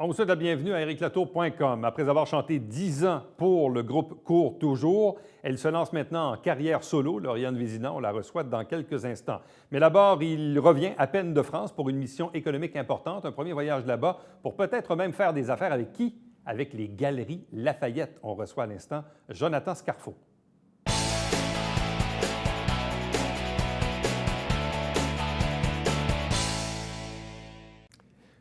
On vous souhaite la bienvenue à ericlatour.com. Après avoir chanté 10 ans pour le groupe Court Toujours, elle se lance maintenant en carrière solo. Lauriane Vézina, on la reçoit dans quelques instants. Mais d'abord, il revient à peine de France pour une mission économique importante, un premier voyage là-bas pour peut-être même faire des affaires avec qui? Avec les Galeries Lafayette. On reçoit à l'instant Jonathan Scarfo.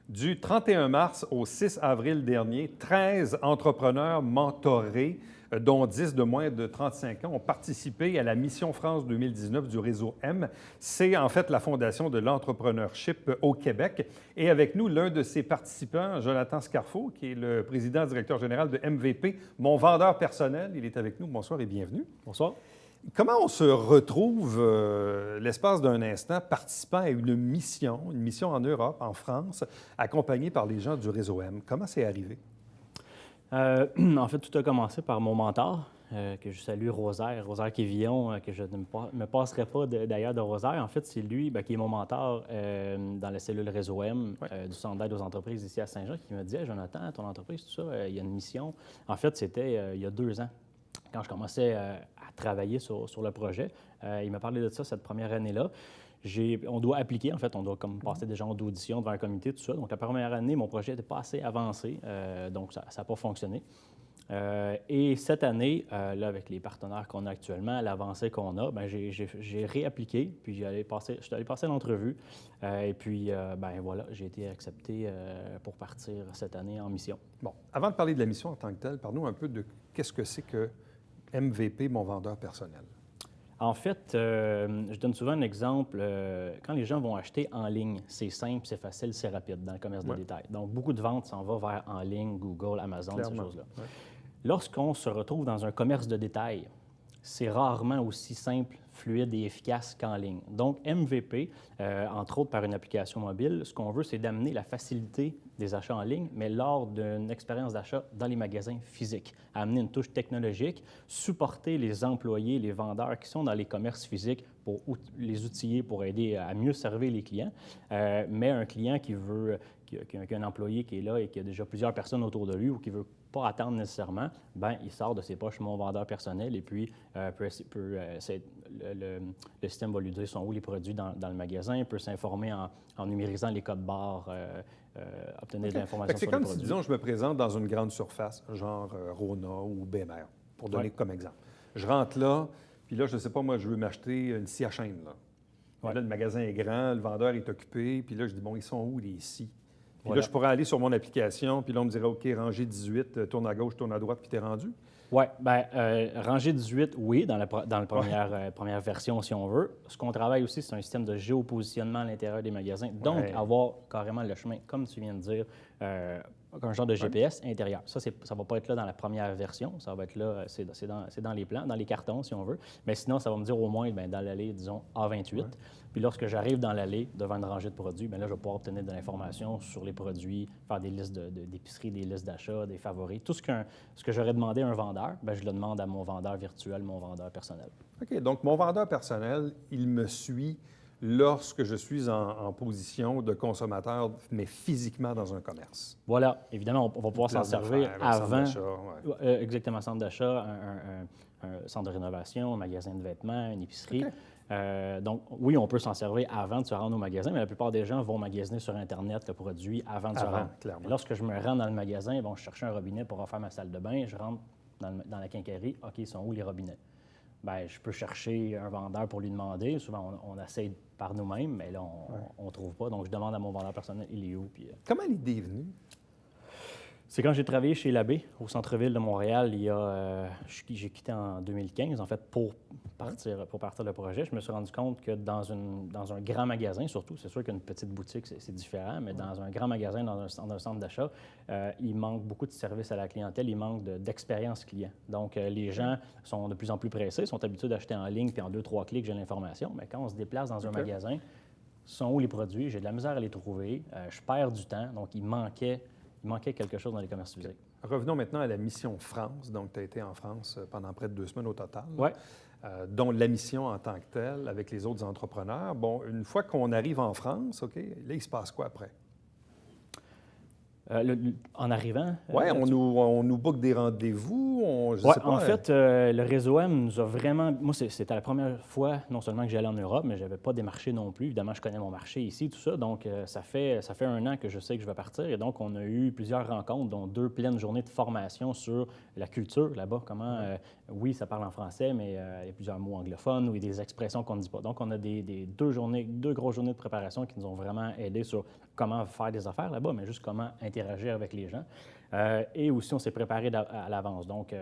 Du 31 mars au 6 avril dernier, 13 entrepreneurs mentorés, dont 10 de moins de 35 ans, ont participé à la Mission France 2019 du réseau M. C'est en fait la fondation de l'entrepreneurship au Québec. Et avec nous, l'un de ces participants, Jonathan Scarfo, qui est le président-directeur général de MVP, mon vendeur personnel. Il est avec nous. Bonsoir et bienvenue. Bonsoir. Comment on se retrouve, l'espace d'un instant, participant à une mission en Europe, en France, accompagnée par les gens du réseau M? Comment c'est arrivé? En fait, tout a commencé par mon mentor, que je salue, Rosaire Quévillon, que je ne me passerai pas d'ailleurs de Rosaire. En fait, c'est lui qui est mon mentor dans la cellule réseau M du Centre d'aide aux entreprises ici à Saint-Jean, qui me dit hey, « Jonathan, ton entreprise, tout ça, il y a une mission. » En fait, c'était il y a 2 ans. Quand je commençais à travailler sur le projet, il m'a parlé de ça cette première année-là. On doit appliquer, en fait, on doit comme passer des gens d'audition devant un comité, tout ça. Donc, la première année, mon projet n'était pas assez avancé, donc ça n'a pas fonctionné. Et cette année, là, avec les partenaires qu'on a actuellement, l'avancée qu'on a, j'ai réappliqué, puis je suis allé passer l'entrevue. Et puis, voilà, j'ai été accepté pour partir cette année en mission. Bon, avant de parler de la mission en tant que telle, parle-nous un peu de qu'est-ce que c'est que MVP, mon vendeur personnel. En fait, je donne souvent un exemple. Quand les gens vont acheter en ligne, c'est simple, c'est facile, c'est rapide dans le commerce de détail. Donc, beaucoup de ventes s'en va vers en ligne, Google, Amazon, ces choses-là. Ouais. Lorsqu'on se retrouve dans un commerce de détail, c'est rarement aussi simple, fluide et efficace qu'en ligne. Donc, MVP, entre autres par une application mobile, ce qu'on veut, c'est d'amener la facilité des achats en ligne, mais lors d'une expérience d'achat dans les magasins physiques. Amener une touche technologique, supporter les employés, les vendeurs qui sont dans les commerces physiques pour les outiller pour aider à mieux servir les clients. Mais un client qui a un employé qui est là et qui a déjà plusieurs personnes autour de lui ou qui ne veut pas attendre nécessairement, il sort de ses poches mon vendeur personnel et puis le système va lui dire sont où les produits dans le magasin, il peut s'informer en numérisant les codes barres, obtenir de l'information sur les produits. C'est comme si, disons, je me présente dans une grande surface, genre Rona ou BMR, pour donner comme exemple. Je rentre là, puis là, je ne sais pas, moi, je veux m'acheter une scie à chaîne. Là, le magasin est grand, le vendeur est occupé, puis là, je dis, bon, ils sont où les scies? Puis là, je pourrais aller sur mon application, puis là, on me dirait, OK, rangée 18, tourne à gauche, tourne à droite, puis t'es rendu? Oui, rangée 18, oui, dans la première version, si on veut. Ce qu'on travaille aussi, c'est un système de géopositionnement à l'intérieur des magasins. Donc, avoir carrément le chemin, comme tu viens de dire, un genre de GPS intérieur. Ça ne va pas être là dans la première version. Ça va être là, c'est dans les plans, dans les cartons, si on veut. Mais sinon, ça va me dire au moins dans l'allée, disons, A28. Puis lorsque j'arrive dans l'allée, devant une rangée de produits, là, je vais pouvoir obtenir de l'information sur les produits, faire des listes d'épicerie, des listes d'achat, des favoris. Tout ce que j'aurais demandé à un vendeur, je le demande à mon vendeur virtuel, mon vendeur personnel. OK. Donc, mon vendeur personnel, il me suit lorsque je suis en position de consommateur, mais physiquement dans un commerce. Voilà. Évidemment, on va pouvoir s'en servir avant. Exactement, centre d'achat, un centre de rénovation, un magasin de vêtements, une épicerie. Okay. Donc, oui, on peut s'en servir avant de se rendre au magasin, mais la plupart des gens vont magasiner sur Internet le produit avant de se rendre. Lorsque je me rends dans le magasin, ils vont chercher un robinet pour refaire ma salle de bain. Je rentre dans la quincaillerie. OK, ils sont où les robinets? Je peux chercher un vendeur pour lui demander. Souvent, on essaie par nous-mêmes, mais là, on ne trouve pas. Donc, je demande à mon vendeur personnel, il est où? Puis, comment l'idée est venue? C'est quand j'ai travaillé chez Labbé, au centre-ville de Montréal, j'ai quitté en 2015, en fait, pour partir le projet. Je me suis rendu compte que dans un grand magasin, surtout, c'est sûr qu'une petite boutique, c'est différent, mais dans un grand magasin, dans un centre d'achat, il manque beaucoup de services à la clientèle, il manque d'expérience client. Donc, les gens sont de plus en plus pressés, sont habitués d'acheter en ligne, puis en 2-3 clics, j'ai l'information. Mais quand on se déplace dans un magasin, sont où les produits? J'ai de la misère à les trouver, je perds du temps, donc il manquait quelque chose dans les commerces physiques. Revenons maintenant à la mission France. Donc, tu as été en France pendant près de 2 semaines au total, dont la mission en tant que telle avec les autres entrepreneurs. Bon, une fois qu'on arrive en France, OK, là, il se passe quoi après? En arrivant? Oui, on nous book des rendez-vous, je Ouais, sais pas. en fait, le réseau M nous a vraiment... Moi, c'était la première fois, non seulement que j'allais en Europe, mais je n'avais pas démarché non plus. Évidemment, je connais mon marché ici, tout ça. Donc, ça fait 1 an que je sais que je vais partir. Et donc, on a eu plusieurs rencontres, dont 2 pleines journées de formation sur la culture là-bas. Comment, oui, ça parle en français, mais il y a plusieurs mots anglophones ou il y a des expressions qu'on ne dit pas. Donc, on a des 2 grosses journées de préparation qui nous ont vraiment aidés sur comment faire des affaires là-bas, mais juste comment interagir avec les gens. Et aussi, on s'est préparé à l'avance. Donc,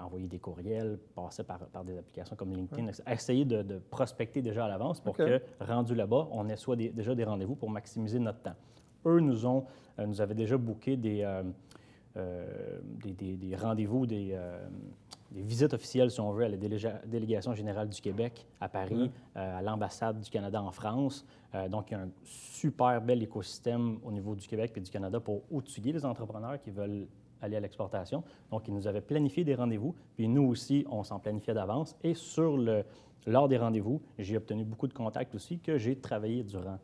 envoyer des courriels, passer par des applications comme LinkedIn, essayer de prospecter déjà à l'avance pour que, rendu là-bas, on ait déjà des rendez-vous pour maximiser notre temps. Eux nous avaient déjà booké des rendez-vous, des visites officielles, si on veut, à la Délégation générale du Québec à Paris, à l'ambassade du Canada en France. Donc, il y a un super bel écosystème au niveau du Québec et du Canada pour outiller les entrepreneurs qui veulent aller à l'exportation. Donc, ils nous avaient planifié des rendez-vous, puis nous aussi, on s'en planifiait d'avance. Et lors des rendez-vous, j'ai obtenu beaucoup de contacts aussi que j'ai travaillé durant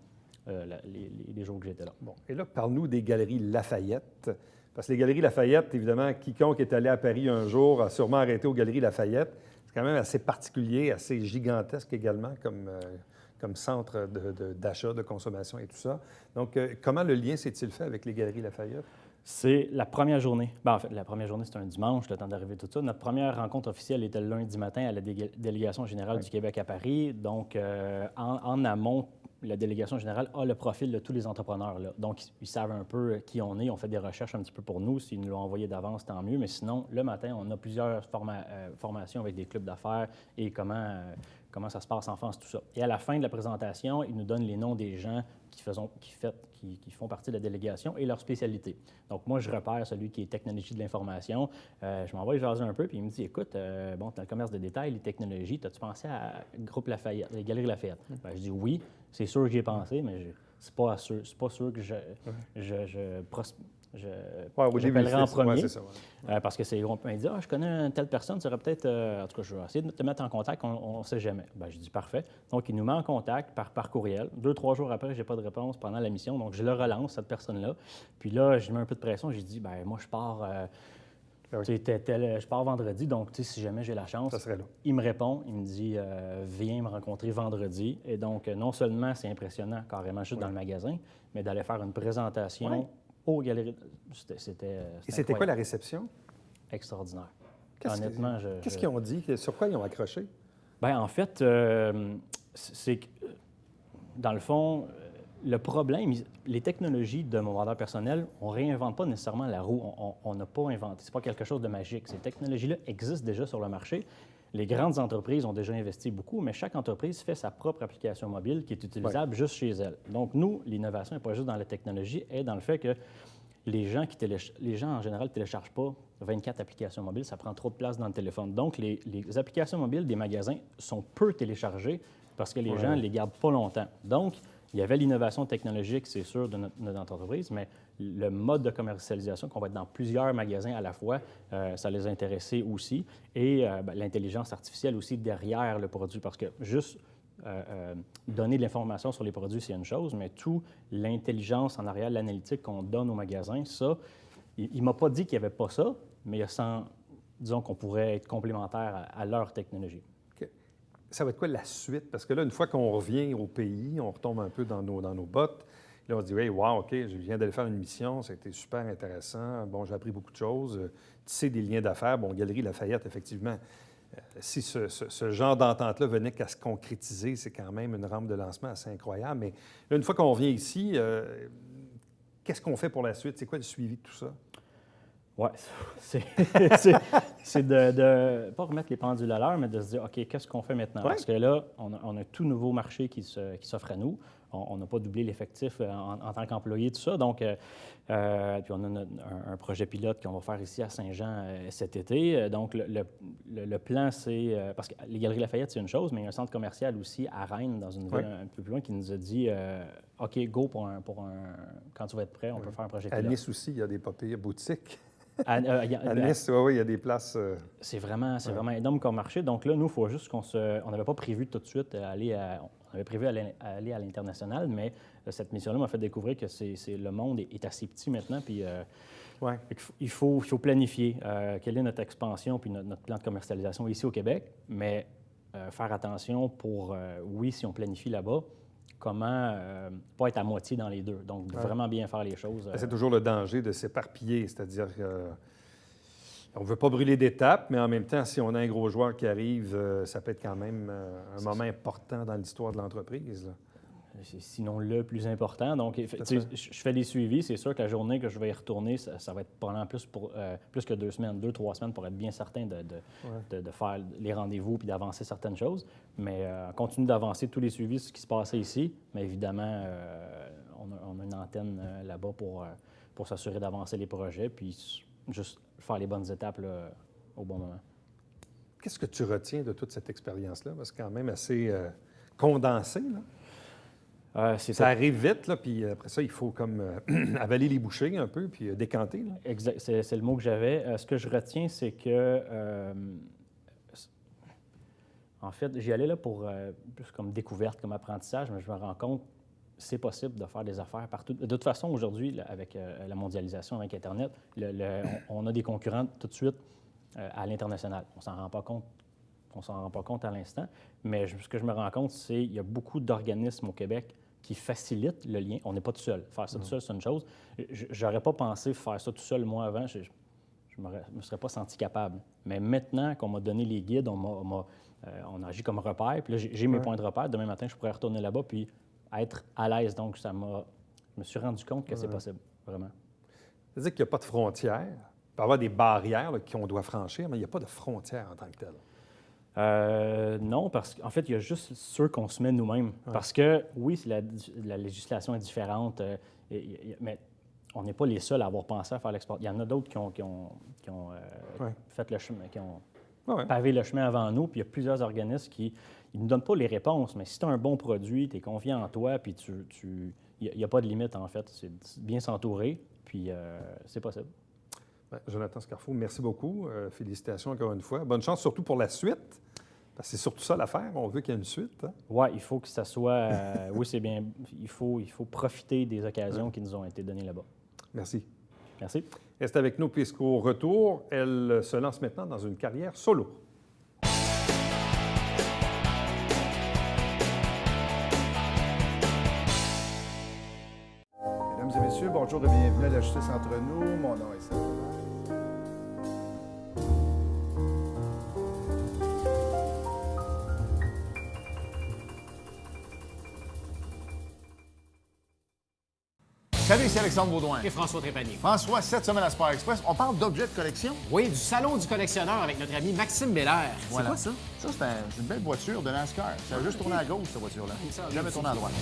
les jours que j'étais là. Bon, et là, parle-nous des Galeries Lafayette. Parce que les Galeries Lafayette, évidemment, quiconque est allé à Paris un jour a sûrement arrêté aux Galeries Lafayette. C'est quand même assez particulier, assez gigantesque également comme centre d'achat, de consommation et tout ça. Donc, comment le lien s'est-il fait avec les Galeries Lafayette? C'est la première journée. En fait, la première journée, c'était un dimanche, le temps d'arriver tout ça. Notre première rencontre officielle était le lundi matin à la Délégation générale du Québec à Paris. Donc, en amont, la Délégation générale a le profil de tous les entrepreneurs là. Donc, ils savent un peu qui on est. On fait des recherches un petit peu pour nous. S'ils nous l'ont envoyé d'avance, tant mieux. Mais sinon, le matin, on a plusieurs formations avec des clubs d'affaires et comment ça se passe en France, tout ça. Et à la fin de la présentation, ils nous donnent les noms des gens qui font partie de la délégation et leur spécialité. Donc, moi, je repère celui qui est technologie de l'information. Je m'envoie jaser un peu, puis il me dit, écoute, bon, tu as le commerce de détail, les technologies, as-tu pensé à Groupe Lafayette, les Galeries Lafayette? Ben, je dis oui, c'est sûr que j'y ai pensé, mais c'est pas sûr que j'appellerai en premier. C'est ça, parce que on me dit, je connais une telle personne, ça serait peut-être... en tout cas, je vais essayer de te mettre en contact, on ne sait jamais. Ben, je dis parfait. Donc, il nous met en contact par courriel. 2-3 jours après, je n'ai pas de réponse pendant la mission. Donc, je le relance, cette personne-là. Puis là, je mets un peu de pression. J'ai dit, ben moi, je pars... je pars vendredi, donc si jamais j'ai la chance, ça serait là. Il me répond, il me dit viens me rencontrer vendredi. Et donc, non seulement c'est impressionnant, carrément juste dans le magasin, mais d'aller faire une présentation aux galeries. C'était quoi la réception? Extraordinaire. Honnêtement, qu'est-ce qu'ils ont dit? Sur quoi ils ont accroché? Bien, en fait, c'est que, dans le fond, le problème, les technologies de mon vendeur personnel, on ne réinvente pas nécessairement la roue. On n'a pas inventé. Ce n'est pas quelque chose de magique. Ces technologies-là existent déjà sur le marché. Les grandes entreprises ont déjà investi beaucoup, mais chaque entreprise fait sa propre application mobile qui est utilisable juste chez elle. Donc, nous, l'innovation n'est pas juste dans la technologie, elle est dans le fait que les gens en général ne téléchargent pas 24 applications mobiles. Ça prend trop de place dans le téléphone. Donc, les applications mobiles des magasins sont peu téléchargées parce que les gens ne les gardent pas longtemps. Donc, il y avait l'innovation technologique, c'est sûr, de notre entreprise, mais le mode de commercialisation, qu'on va être dans plusieurs magasins à la fois, ça les intéressait aussi. Et l'intelligence artificielle aussi derrière le produit, parce que juste donner de l'information sur les produits, c'est une chose, mais tout l'intelligence en arrière, l'analytique qu'on donne aux magasins, ça, il ne m'a pas dit qu'il n'y avait pas ça, mais disons qu'on pourrait être complémentaire à leur technologie. Ça va être quoi la suite? Parce que là, une fois qu'on revient au pays, on retombe un peu dans nos bottes. Là, on se dit, hey, wow, OK, je viens d'aller faire une mission, ça a été super intéressant. Bon, j'ai appris beaucoup de choses. Tisser des liens d'affaires. Bon, Galerie Lafayette, effectivement, si ce genre d'entente-là venait qu'à se concrétiser, c'est quand même une rampe de lancement assez incroyable. Mais là, une fois qu'on revient ici, qu'est-ce qu'on fait pour la suite? C'est quoi le suivi de tout ça? Oui, c'est de pas remettre les pendules à l'heure, mais de se dire, OK, qu'est-ce qu'on fait maintenant? Parce que là, on a un tout nouveau marché qui s'offre à nous. On n'a pas doublé l'effectif en tant qu'employé, tout ça. Donc, puis on a un projet pilote qu'on va faire ici à Saint-Jean cet été. Donc, le plan, c'est... parce que les Galeries Lafayette, c'est une chose, mais il y a un centre commercial aussi à Rennes, dans une ville un peu plus loin, qui nous a dit OK, go quand tu vas être prêt, on peut faire un projet pilote. À Nice aussi, il y a des papiers boutiques. À Nice, oui, il y a des places... C'est vraiment énorme comme marché. Donc là, nous, il faut juste on n'avait pas prévu tout de suite aller On avait prévu aller à l'international, mais cette mission-là m'a fait découvrir que le monde est assez petit maintenant, puis Ouais. il faut planifier quelle est notre expansion puis notre plan de commercialisation ici au Québec, mais faire attention pour, oui, si on planifie là-bas, comment pas être à moitié dans les deux. Donc, vraiment bien faire les choses. C'est toujours le danger de s'éparpiller, c'est-à-dire on ne veut pas brûler d'étapes, mais en même temps, si on a un gros joueur qui arrive, ça peut être quand même un moment important dans l'histoire de l'entreprise. Là. C'est sinon le plus important. Donc, je fais des suivis. C'est sûr que la journée que je vais y retourner, ça va être pendant plus que 2 semaines, 2-3 semaines pour être bien certain de faire les rendez-vous puis d'avancer certaines choses. Mais on continue d'avancer tous les suivis, ce qui se passait ici. Mais évidemment, on a une antenne là-bas pour s'assurer d'avancer les projets puis juste faire les bonnes étapes là, au bon moment. Qu'est-ce que tu retiens de toute cette expérience-là? Parce que c'est quand même assez condensé, là. Ça arrive vite, là, puis après ça, il faut comme avaler les bouchées un peu, puis décanter. Là. Exact, c'est le mot que j'avais. Ce que je retiens, c'est que, en fait, j'y allais là pour plus comme découverte, comme apprentissage, mais je me rends compte que c'est possible de faire des affaires partout. De toute façon, aujourd'hui, là, avec la mondialisation, avec Internet, on a des concurrents tout de suite à l'international. On s'en rend pas compte. On s'en rend pas compte à l'instant, mais ce que je me rends compte, c'est qu'il y a beaucoup d'organismes au Québec qui facilitent le lien. On n'est pas tout seul. Faire ça tout seul, c'est une chose. Je n'aurais pas pensé faire ça tout seul, moi, avant. Je ne me serais pas senti capable. Mais maintenant qu'on m'a donné les guides, on a agi comme repère, puis là, j'ai mes points de repère. Demain matin, je pourrais retourner là-bas puis être à l'aise. Donc, je me suis rendu compte que c'est possible, vraiment. C'est-à-dire qu'il n'y a pas de frontières. Il peut y avoir des barrières là, qu'on doit franchir, mais il n'y a pas de frontières en tant que telles. Non, parce qu'en fait, il y a juste ceux qu'on se met nous-mêmes. Ouais. Parce que, oui, la législation est différente, mais on n'est pas les seuls à avoir pensé à faire l'export. Il y en a d'autres qui ont fait le chemin, qui ont pavé le chemin avant nous, puis il y a plusieurs organismes qui ne nous donnent pas les réponses, mais si tu as un bon produit, tu es confiant en toi, puis il n'y a pas de limite, en fait. C'est bien s'entourer, puis c'est possible. Jonathan Scarfo, merci beaucoup. Félicitations encore une fois. Bonne chance, surtout pour la suite. Parce que c'est surtout ça l'affaire. On veut qu'il y ait une suite. Hein? Oui, il faut que ça soit... oui, c'est bien. Il faut profiter des occasions qui nous ont été données là-bas. Merci. Merci. Reste avec nous puisqu'au retour, elle se lance maintenant dans une carrière solo. Mesdames et messieurs, bonjour et bienvenue à La Justice entre nous. Mon nom est Saint-Laurent. Salut, c'est Alexandre Baudouin. Et François Trépanier. François, cette semaine à Sport Express, on parle d'objets de collection. Oui, du Salon du collectionneur avec notre ami Maxime Bélair. Voilà. C'est quoi ça? Ça, c'est une belle voiture de NASCAR. Ça a juste tourné à gauche, cette voiture-là. Jamais tourné à droite.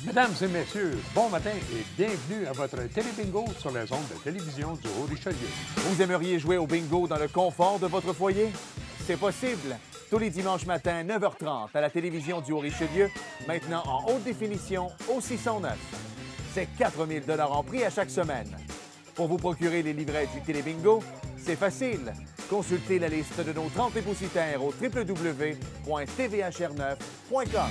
Mesdames et messieurs, bon matin et bienvenue à votre télébingo sur les ondes de télévision du Haut-Richelieu. Vous aimeriez jouer au bingo dans le confort de votre foyer? C'est possible. Tous les dimanches matins, 9h30, à la télévision du Haut-Richelieu, maintenant en haute définition au 609. C'est 4 000 $ en prix à chaque semaine. Pour vous procurer les livrets du télébingo, c'est facile. Consultez la liste de nos 30 dépositaires au www.tvhr9.com.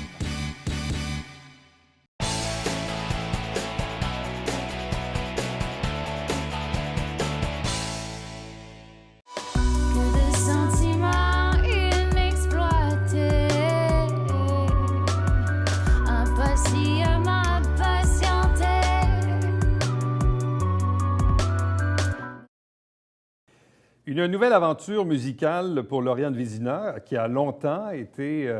Une nouvelle aventure musicale pour Lauriane Vézina, qui a longtemps été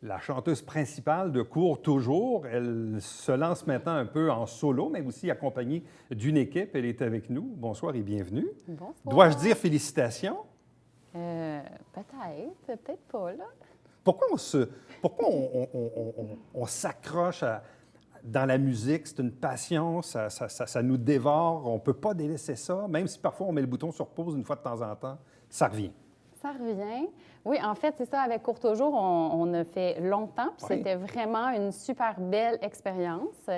la chanteuse principale de Cours Toujours. Elle se lance maintenant un peu en solo, mais aussi accompagnée d'une équipe. Elle est avec nous. Bonsoir et bienvenue. Bonsoir. Dois-je dire félicitations? Peut-être pas, là. Pourquoi on s'accroche dans la musique? C'est une passion, ça nous dévore. On ne peut pas délaisser ça. Même si parfois on met le bouton sur pause une fois de temps en temps, ça revient. Ça revient. Oui, en fait, c'est ça, avec Courtaujour, on a fait longtemps, puis Oui. c'était vraiment une super belle expérience.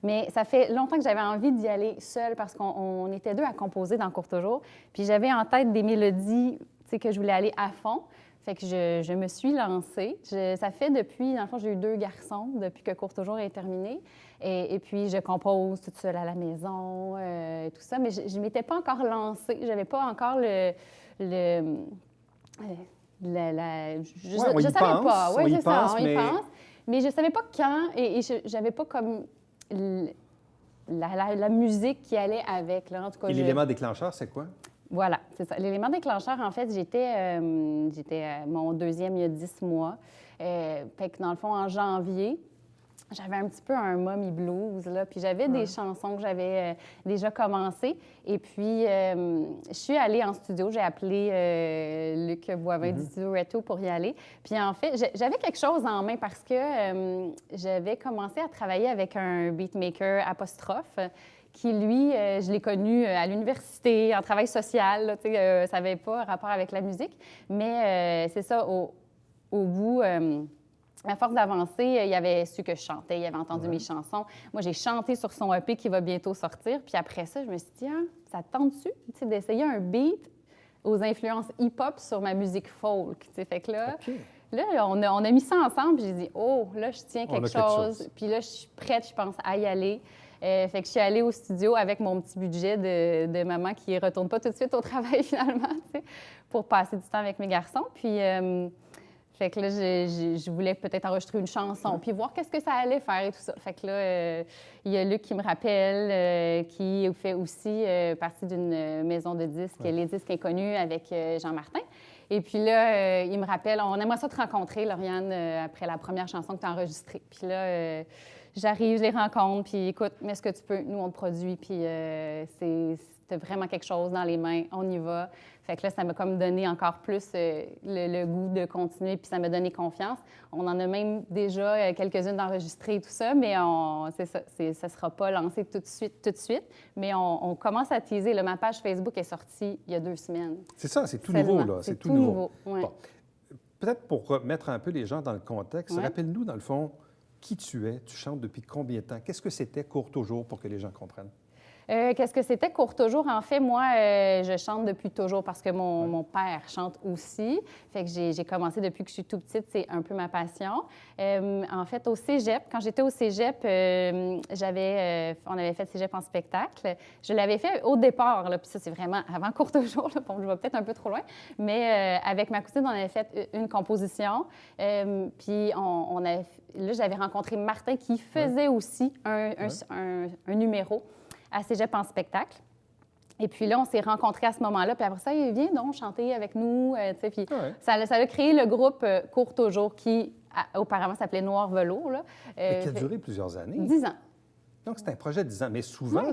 Mais ça fait longtemps que j'avais envie d'y aller seule parce qu'on était deux à composer dans Courtaujour. Puis j'avais en tête des mélodies, tu sais, que je voulais aller à fond. Fait que je me suis lancée. Ça fait depuis, dans le fond, j'ai eu 2 garçons depuis que Courtaujour est terminé. Et puis, je compose toute seule à la maison, et tout ça. Mais je ne m'étais pas encore lancée. Je n'avais pas encore on y savais pense, pas. on Oui, y c'est ça, pense, on y mais- pense. Mais je ne savais pas quand et je n'avais pas comme la musique qui allait avec. Là. En tout cas, Et l'élément déclencheur, c'est quoi? Voilà, c'est ça. L'élément déclencheur, en fait, j'étais mon 2e il y a 10 mois. Fait que dans le fond, en janvier, j'avais un petit peu un mommy blues, là, puis j'avais des chansons que j'avais déjà commencées. Et puis, je suis allée en studio, j'ai appelé Luc Boivin du studio Reto pour y aller. Puis en fait, j'avais quelque chose en main parce que j'avais commencé à travailler avec un beatmaker apostrophe qui, lui, je l'ai connu à l'université, en travail social, là, tu sais, ça n'avait pas rapport avec la musique. Mais c'est ça, au bout... à force d'avancer, il avait su que je chantais, il avait entendu mes chansons. Moi, j'ai chanté sur son EP qui va bientôt sortir. Puis après ça, je me suis dit, ah, ça te tente-tu d'essayer un beat aux influences hip-hop sur ma musique folk? T'sais. Fait que là, OK. là on a mis ça ensemble. Puis j'ai dit, oh, là, je tiens On a quelque quelque chose. chose. Puis là, je suis prête, je pense, à y aller. Fait que je suis allée au studio avec mon petit budget de maman qui ne retourne pas tout de suite au travail, finalement, pour passer du temps avec mes garçons. Puis... fait que là, je voulais peut-être enregistrer une chanson, puis voir qu'est-ce que ça allait faire et tout ça. Fait que là, il y a Luc qui me rappelle, qui fait aussi partie d'une maison de disques, Les Disques Inconnus, avec Jean Martin. Et puis là, il me rappelle, on aimerait ça te rencontrer, Lauriane, après la première chanson que tu as enregistrée. Puis là, j'arrive, je les rencontre, puis écoute, mets ce que tu peux, nous, on te produit, puis c'était vraiment quelque chose dans les mains, on y va. Fait que là, ça m'a comme donné encore plus le goût de continuer, puis ça m'a donné confiance. On en a même déjà quelques-unes d'enregistrées et tout ça, mais c'est ça, ça ne sera pas lancé tout de suite, mais on commence à teaser. Là, ma page Facebook est sortie il y a 2 semaines. C'est ça, c'est tout Seulement. nouveau, là. C'est tout nouveau, ouais. Bon. Peut-être pour remettre un peu les gens dans le contexte, Ouais. rappelle-nous, dans le fond, qui tu es, tu chantes depuis combien de temps? Qu'est-ce que c'était Courtaujour pour que les gens comprennent? Qu'est-ce que c'était Courtaujour? En fait, moi, je chante depuis toujours parce que mon père chante aussi. Fait que j'ai commencé depuis que je suis tout petite. C'est un peu ma passion. En fait, au cégep, quand j'étais au cégep, on avait fait cégep en spectacle. Je l'avais fait au départ, là, puis ça, c'est vraiment avant Courtaujour. Là, bon, je vais peut-être un peu trop loin. Mais avec ma cousine, on avait fait une composition. Puis là, j'avais rencontré Martin qui faisait aussi un numéro à Cégep en spectacle. Et puis là, on s'est rencontrés à ce moment-là. Puis après ça, il vient donc chanter avec nous. Puis ça a créé le groupe Courtaujour qui, auparavant, s'appelait Noir Velours. Là. Mais qui a duré plusieurs années. 10 ans. Donc, c'est un projet de 10 ans. Mais souvent,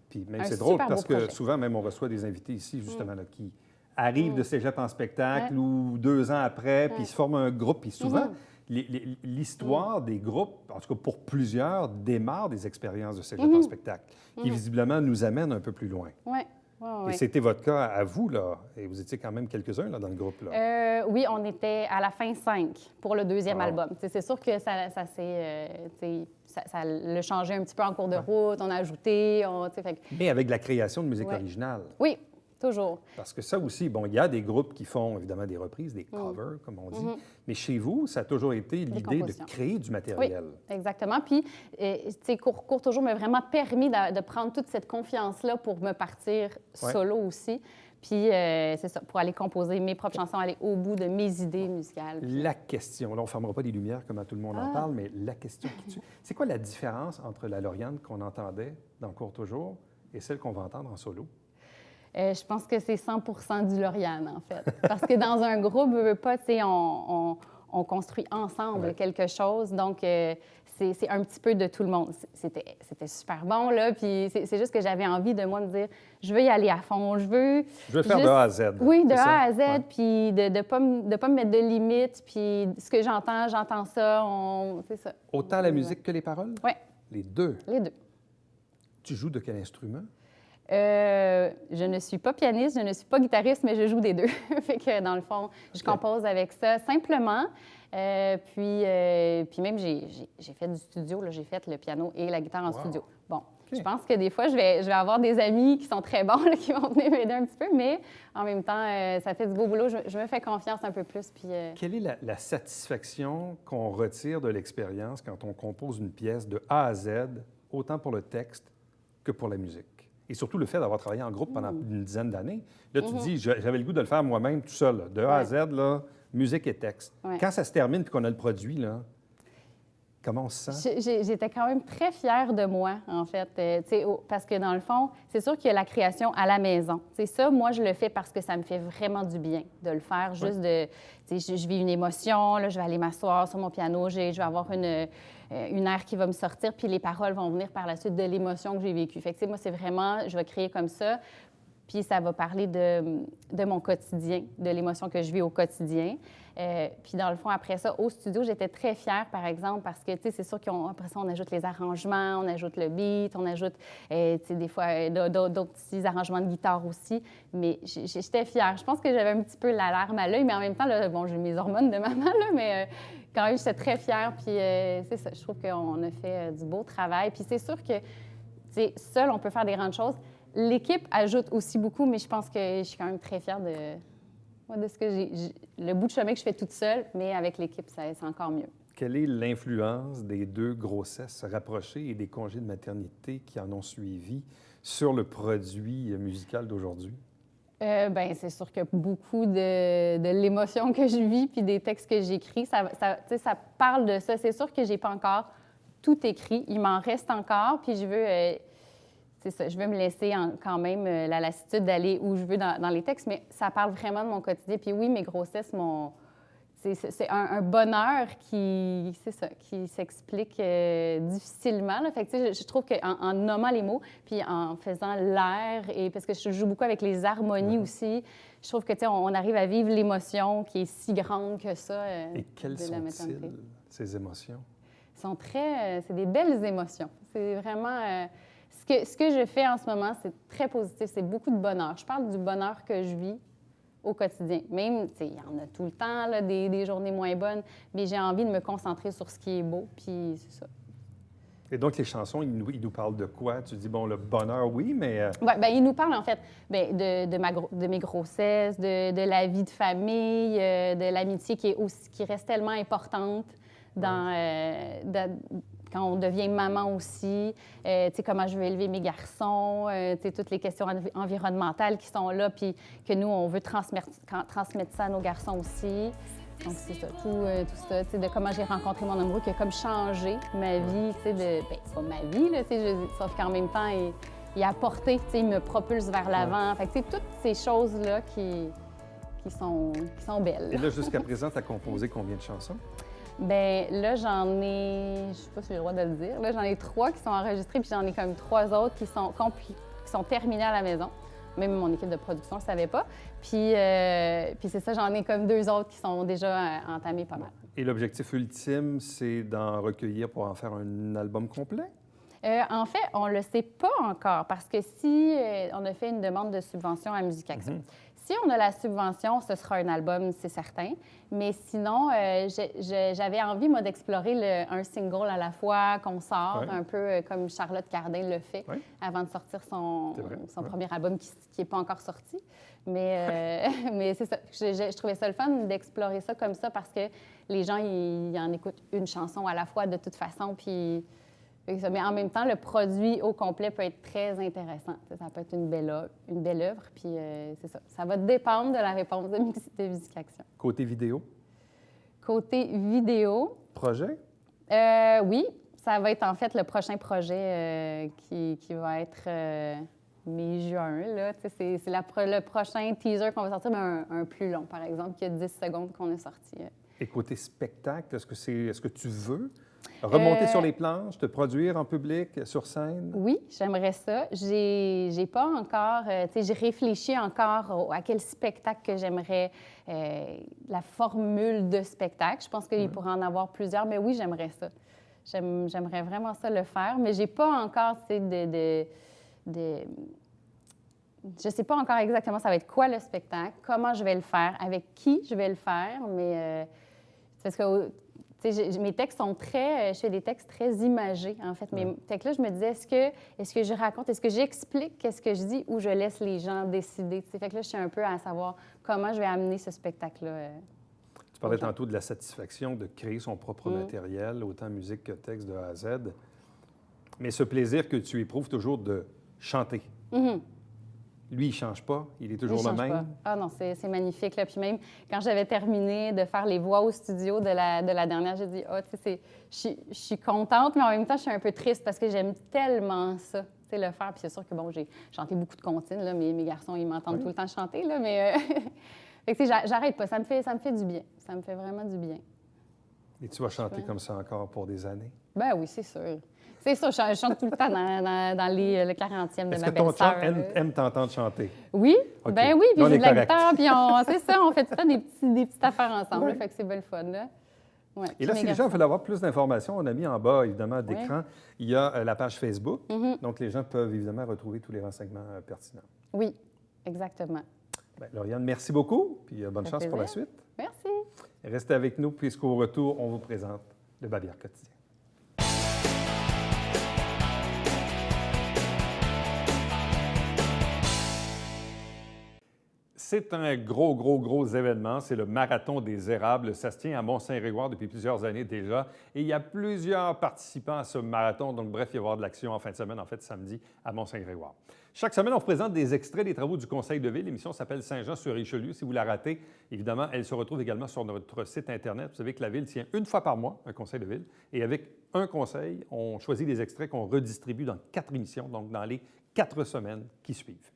puis même Un c'est drôle super parce beau que projet. souvent, même on reçoit des invités ici, justement, là, qui arrivent de cégep en spectacle ou 2 ans après, puis ils se forment un groupe. Puis souvent, l'histoire des groupes, en tout cas pour plusieurs, démarre des expériences de cégep en spectacle, qui visiblement nous amènent un peu plus loin. Oui. Et c'était votre cas à vous, là. Et vous étiez quand même quelques-uns là, dans le groupe, là. Oui, on était à la fin 5 pour le 2e Wow. album. T'sais, c'est sûr que ça l'a changé un petit peu en cours de route. On a ajouté. Fait que... Mais avec de la création de musique Ouais. originale. Oui, toujours. Parce que ça aussi, bon, il y a des groupes qui font évidemment des reprises, des covers, comme on dit. Mais chez vous, ça a toujours été l'idée de compositions. créer du Oui, matériel. exactement. Puis, tu sais, Courtaujour m'a vraiment permis de prendre toute cette confiance-là pour me partir solo aussi. Puis, c'est ça, pour aller composer mes propres chansons, aller au bout de mes idées musicales. La question, là, on ne fermera pas les lumières comme tout le monde en parle, mais la question qui tue, c'est quoi la différence entre la Lauriane qu'on entendait dans Courtaujour et celle qu'on va entendre en solo? Je pense que c'est 100 du Lauriane, en fait. Parce que dans un groupe, pas, tu sais, on construit ensemble quelque chose. Donc, c'est un petit peu de tout le monde. C'était super bon, là. Puis c'est juste que j'avais envie de, moi, me dire, je veux y aller à fond. Je veux le faire de A à Z. Oui, de c'est ça? A à Z. Ouais. Puis de ne pas me mettre de limites. Puis ce que j'entends ça. C'est ça. Autant la musique que les paroles? Oui, Les deux. les deux. Tu joues de quel instrument? Je ne suis pas pianiste, je ne suis pas guitariste, mais je joue des deux. Fait que dans le fond, je compose avec ça simplement. Puis même, j'ai fait du studio, là, j'ai fait le piano et la guitare en studio. Bon, je pense que des fois, je vais avoir des amis qui sont très bons, là, qui vont venir m'aider un petit peu, mais en même temps, ça fait du beau boulot. Je me fais confiance un peu plus. Puis, Quelle est la satisfaction qu'on retire de l'expérience quand on compose une pièce de A à Z, autant pour le texte que pour la musique? Et surtout le fait d'avoir travaillé en groupe pendant une dizaine d'années. Là, tu te dis, j'avais le goût de le faire moi-même tout seul, là, de A à Z, là, musique et texte. Ouais. Quand ça se termine et qu'on a le produit, là, comment on se sent? J'étais quand même très fière de moi, en fait, parce que dans le fond, c'est sûr qu'il y a la création à la maison. C'est ça, moi, je le fais parce que ça me fait vraiment du bien de le faire, juste de... Je vis une émotion, là, je vais aller m'asseoir sur mon piano, je vais avoir une air qui va me sortir, puis les paroles vont venir par la suite de l'émotion que j'ai vécue. Fait que, moi, c'est vraiment, je vais créer comme ça, puis ça va parler de mon quotidien, de l'émotion que je vis au quotidien. Puis dans le fond, après ça, au studio, j'étais très fière, par exemple, parce que, c'est sûr qu'après ça, on ajoute les arrangements, on ajoute le beat, on ajoute, des fois, d'autres petits arrangements de guitare aussi. Mais j'étais fière. Je pense que j'avais un petit peu la larme à l'œil, mais en même temps, là, bon, j'ai mes hormones de maman, là, mais quand même, j'étais très fière. Puis c'est ça, je trouve qu'on a fait du beau travail. Puis c'est sûr que, seul, on peut faire des grandes choses. L'équipe ajoute aussi beaucoup, mais je pense que je suis quand même très fière de ce que le bout de chemin que je fais toute seule, mais avec l'équipe, c'est encore mieux. Quelle est l'influence des 2 grossesses rapprochées et des congés de maternité qui en ont suivi sur le produit musical d'aujourd'hui? Bien, c'est sûr que beaucoup de l'émotion que je vis puis des textes que j'écris, ça parle de ça. C'est sûr que j'ai pas encore tout écrit. Il m'en reste encore, puis je veux... c'est ça, je veux me laisser quand même la lassitude d'aller où je veux dans les textes, mais ça parle vraiment de mon quotidien. Puis oui, mes grossesses, c'est un bonheur qui s'explique difficilement. Là. Fait que, je trouve qu'en nommant les mots, puis en faisant l'air, et parce que je joue beaucoup avec les harmonies aussi, je trouve que on arrive à vivre l'émotion qui est si grande que ça Et quelles de la maternité. sont-ils, ces émotions? C'est des belles émotions. C'est vraiment... Ce que je fais en ce moment, c'est très positif. C'est beaucoup de bonheur. Je parle du bonheur que je vis au quotidien. Même, il y en a tout le temps, là, des journées moins bonnes, mais j'ai envie de me concentrer sur ce qui est beau, puis c'est ça. Et donc, les chansons, ils nous parlent de quoi? Tu dis, bon, le bonheur, oui, mais... Oui, bien, ils nous parlent, en fait, de mes grossesses, de la vie de famille, de l'amitié qui reste tellement importante quand on devient maman aussi, comment je veux élever mes garçons, toutes les questions environnementales qui sont là, puis que nous, on veut transmettre ça à nos garçons aussi. Donc, c'est ça, tout ça, de comment j'ai rencontré mon amoureux qui a comme changé ma vie, pas ma vie, là, sauf qu'en même temps, il a apporté, il me propulse vers l'avant. Fait que, toutes ces choses-là qui sont belles. Et là, jusqu'à présent, tu as composé combien de chansons? Bien, là, j'en ai... Je sais pas si j'ai le droit de le dire. Là, j'en ai 3 qui sont enregistrés, puis j'en ai comme 3 autres qui sont terminées à la maison. Même mon équipe de production ne le savait pas. Puis c'est ça, j'en ai comme 2 autres qui sont déjà entamés pas mal. Et l'objectif ultime, c'est d'en recueillir pour en faire un album complet? En fait, on ne le sait pas encore, parce que si on a fait une demande de subvention à Musique Action, si on a la subvention, ce sera un album, c'est certain. Mais sinon, j'avais envie, moi, d'explorer un single à la fois qu'on sort, un peu comme Charlotte Cardin le fait, avant de sortir son premier album qui n'est pas encore sorti. Mais c'est ça. Je trouvais ça le fun d'explorer ça comme ça parce que les gens, ils en écoutent une chanson à la fois de toute façon, puis... Mais en même temps, le produit au complet peut être très intéressant. Ça peut être une belle œuvre, puis c'est ça. Ça va dépendre de la réponse de Musique Action. Côté vidéo? Côté vidéo... Projet? Oui, ça va être en fait le prochain projet qui va être mai-juin. C'est le prochain teaser qu'on va sortir, mais un plus long, par exemple, qui a 10 secondes qu'on a sorti. Et côté spectacle, est-ce que tu veux remonter sur les planches, te produire en public, sur scène? Oui, j'aimerais ça. J'ai pas encore... j'ai réfléchi encore à quel spectacle que j'aimerais, la formule de spectacle. Je pense qu'il pourrait en avoir plusieurs, mais oui, j'aimerais ça. J'aimerais vraiment ça le faire, mais j'ai pas encore, je ne sais pas encore exactement ça va être quoi le spectacle, comment je vais le faire, avec qui je vais le faire, mais parce que tu sais, mes textes sont très... je fais des textes très imagés, en fait. Fait que là, je me disais, est-ce que je raconte, est-ce que j'explique qu'est-ce que je dis ou je laisse les gens décider? Tu sais, fait que là, je suis un peu à savoir comment je vais amener ce spectacle-là. Tu parlais tantôt de la satisfaction de créer son propre matériel, autant musique que texte de A à Z. Mais ce plaisir que tu éprouves toujours de chanter, lui, il ne change pas, il est toujours le même. Pas. Ah non, c'est magnifique. Là. Puis même, quand j'avais terminé de faire les voix au studio de la dernière, j'ai dit, tu sais, je suis contente, mais en même temps, je suis un peu triste parce que j'aime tellement ça, tu sais, le faire. Puis c'est sûr que, bon, j'ai chanté beaucoup de comptines, là, mes garçons, ils m'entendent tout le temps chanter, là, mais... fait que, tu sais, j'arrête pas, ça me fait du bien. Ça me fait vraiment du bien. Et tu vas chanter comme ça encore pour des années? Ben oui, c'est sûr. C'est ça, je chante tout le temps dans le 40e de ma belle-sœur. Est-ce que ton chum aime t'entendre chanter? Oui, OK. ben oui, puis Là, on j'ai est de la correct. guitare, puis c'est ça, on fait tout le temps des petites affaires ensemble, là, fait que c'est bien le fun, là. Ouais. Et là, Puis si mes les gens garçons- veulent avoir plus d'informations, on a mis en bas, évidemment, d'écran, il y a la page Facebook. Donc, les gens peuvent évidemment retrouver tous les renseignements pertinents. Oui, exactement. Bien, Lauriane, merci beaucoup, puis bonne Ça chance fait pour la plaisir. suite. Merci. Restez avec nous, puisqu'au retour, on vous présente le Bavière quotidien. C'est un gros événement. C'est le Marathon des érables. Ça se tient à Mont-Saint-Grégoire depuis plusieurs années déjà. Et il y a plusieurs participants à ce marathon. Donc, bref, il va y avoir de l'action en fin de semaine, en fait, samedi, à Mont-Saint-Grégoire. Chaque semaine, on vous présente des extraits des travaux du Conseil de ville. L'émission s'appelle Saint-Jean-sur-Richelieu. Si vous la ratez, évidemment, elle se retrouve également sur notre site Internet. Vous savez que la ville tient une fois par mois un conseil de ville. Et avec un conseil, on choisit des extraits qu'on redistribue dans 4 émissions, donc dans les 4 semaines qui suivent.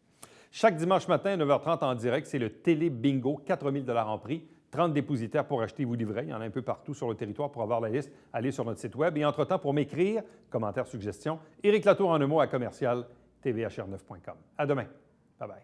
Chaque dimanche matin, à 9h30 en direct, c'est le Télé Bingo, 4 000 en prix, 30 dépositaires pour acheter vos livrets. Il y en a un peu partout sur le territoire. Pour avoir la liste, allez sur notre site Web. Et entre-temps, pour m'écrire, commentaires, suggestions, Éric Latour en un mot à commercial tvhr9.com. À demain. Bye-bye.